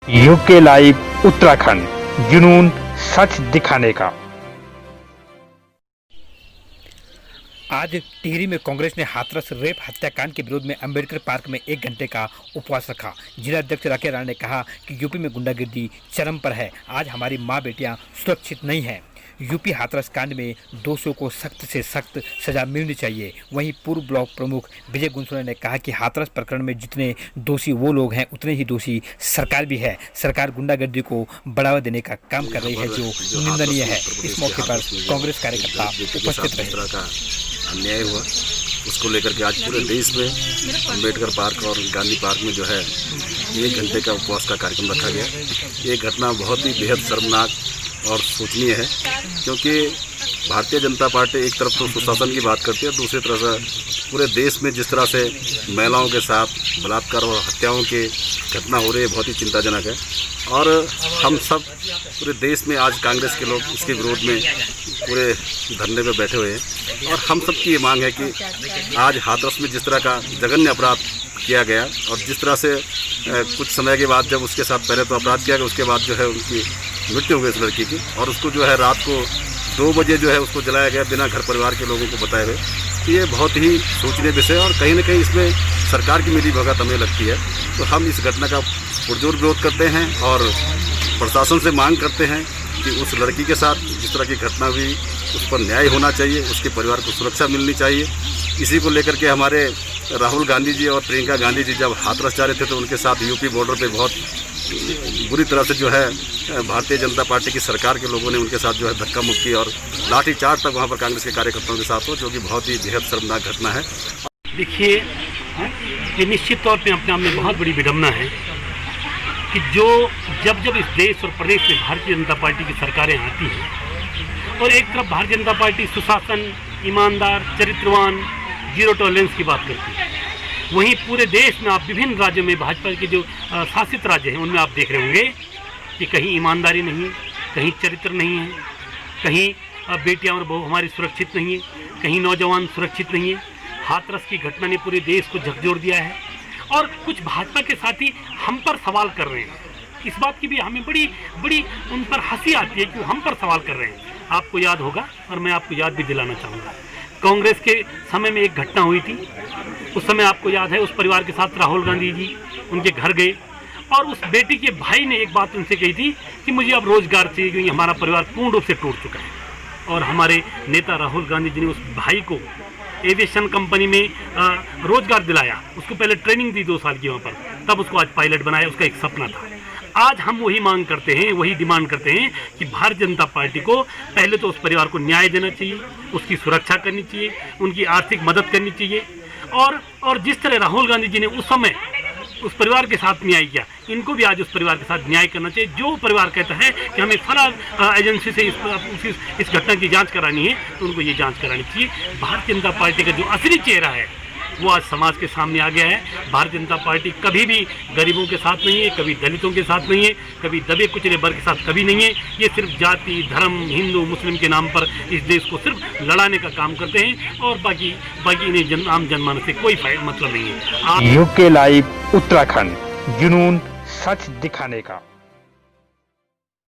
UK live Uttarakhand, जुनून सच दिखाने का। आज टिहरी में कांग्रेस ने हाथरस रेप हत्याकांड के विरोध में अंबेडकर पार्क में 1 घंटे का उपवास रखा। जिला अध्यक्ष राकेश राणा ने कहा कि यूपी में गुंडागिर्दी चरम पर है। आज हमारी मां बेटियां सुरक्षित नहीं हैं। यूपी हाथरस कांड में दोषियों को सख्त से सख्त सजा मिलनी चाहिए। वहीं पूर्व ब्लॉक प्रमुख विजय गुंसोना ने कहा कि हाथरस प्रकरण में जितने दोषी वो लोग हैं उतने ही दोषी सरकार भी है। सरकार गुंडागिर्दी को बढ़ावा देने का काम कर रही है जो निंदनीय है। इस मौके पर कांग्रेस कार्यकर्ता उपस्थित रहे। अन्याय हुआ उसको लेकर के आज पूरे देश में अंबेडकर पार्क और गांधी पार्क में जो है 1 घंटे का उपवास का कार्यक्रम रखा गया। ये घटना बहुत ही बेहद शर्मनाक और शोचनीय है, क्योंकि भारतीय जनता पार्टी एक तरफ तो सुशासन की बात करती है, दूसरी तरफ से पूरे देश में जिस तरह से महिलाओं के साथ बलात्कार और हत्याओं की घटना हो रही है बहुत ही चिंताजनक है। और हम सब पूरे देश में आज कांग्रेस के लोग इसके विरोध में पूरे धरने पे बैठे हुए हैं। और हम सब की ये मांग है कि आज हाथरस में जिस तरह का जघन्य अपराध किया गया और जिस तरह से कुछ समय के बाद जब उसके साथ पहले तो अपराध किया गया, उसके बाद जो है उनकी मृत्यु हो गई इस लड़की की, और उसको जो है रात को 2 बजे जो है उसको जलाया गया बिना घर परिवार के लोगों को बताए हुए। तो ये बहुत ही सोचनीय विषय और कहीं ना कहीं इसमें सरकार की मिली भगत हमें लगती है। तो हम इस घटना का पुरजोर विरोध करते हैं और प्रशासन से मांग करते हैं कि उस लड़की के साथ जिस तरह की घटना हुई उस पर न्याय होना चाहिए, उसके परिवार को सुरक्षा मिलनी चाहिए। इसी को लेकर के हमारे राहुल गांधी जी और प्रियंका गांधी जी जब हाथरस जा रहे थे तो उनके साथ यूपी बॉर्डर पे बहुत बुरी तरह से जो है भारतीय जनता पार्टी की सरकार के लोगों ने उनके साथ जो है धक्का मुक्की और लाठीचार्ज तक वहाँ पर कांग्रेस के कार्यकर्ताओं के साथ हो, जो कि बहुत ही बेहद शर्मनाक घटना है। देखिए, ये निश्चित तौर पे अपने आप में बहुत बड़ी विडम्बना है कि जब इस देश और प्रदेश में भारतीय जनता पार्टी की सरकारें आती हैं और एक तरफ भारतीय जनता पार्टी सुशासन, ईमानदार, चरित्रवान, जीरो टॉलरेंस की बात करती है, वहीं पूरे देश में आप विभिन्न राज्यों में भाजपा के जो शासित राज्य हैं उनमें आप देख रहे होंगे कि कहीं ईमानदारी नहीं है, कहीं चरित्र नहीं है, कहीं बेटियां और बहू हमारी सुरक्षित नहीं है, कहीं नौजवान सुरक्षित नहीं है। हाथरस की घटना ने पूरे देश को झकझोर दिया है और कुछ भाजपा के साथी हम पर सवाल कर रहे हैं। इस बात की भी हमें बड़ी उन पर हंसी आती है कि हम पर सवाल कर रहे हैं। आपको याद होगा और मैं आपको याद भी दिलाना चाहूँगा, कांग्रेस के समय में एक घटना हुई थी। उस समय आपको याद है उस परिवार के साथ राहुल गांधी जी उनके घर गए और उस बेटी के भाई ने एक बात उनसे कही थी कि मुझे अब रोजगार चाहिए क्योंकि हमारा परिवार पूर्ण रूप से टूट चुका है। और हमारे नेता राहुल गांधी जी ने उस भाई को एविएशन कंपनी में रोजगार दिलाया, उसको पहले ट्रेनिंग दी 2 साल की वहाँ पर, तब उसको आज पायलट बनाया। उसका एक सपना था। आज हम वही मांग करते हैं, वही डिमांड करते हैं कि भारतीय जनता पार्टी को पहले तो उस परिवार को न्याय देना चाहिए, उसकी सुरक्षा करनी चाहिए, उनकी आर्थिक मदद करनी चाहिए। और जिस तरह राहुल गांधी जी ने उस समय उस परिवार के साथ न्याय किया, इनको भी आज उस परिवार के साथ न्याय करना चाहिए। जो परिवार कहता है कि हमें फला एजेंसी से इस घटना की जांच करानी है तो उनको ये जांच करानी चाहिए। भारतीय जनता पार्टी का जो असली चेहरा है वो आज समाज के सामने आ गया है। भारतीय जनता पार्टी कभी भी गरीबों के साथ नहीं है, कभी दलितों के साथ नहीं है, कभी दबे कुचले वर्ग के साथ कभी नहीं है। ये सिर्फ जाति, धर्म, हिंदू मुस्लिम के नाम पर इस देश को सिर्फ लड़ाने का काम करते हैं और बाकी इन्हें आम जनमानस से कोई मतलब नहीं है। यूके लाइव उत्तराखंड, जुनून सच दिखाने का।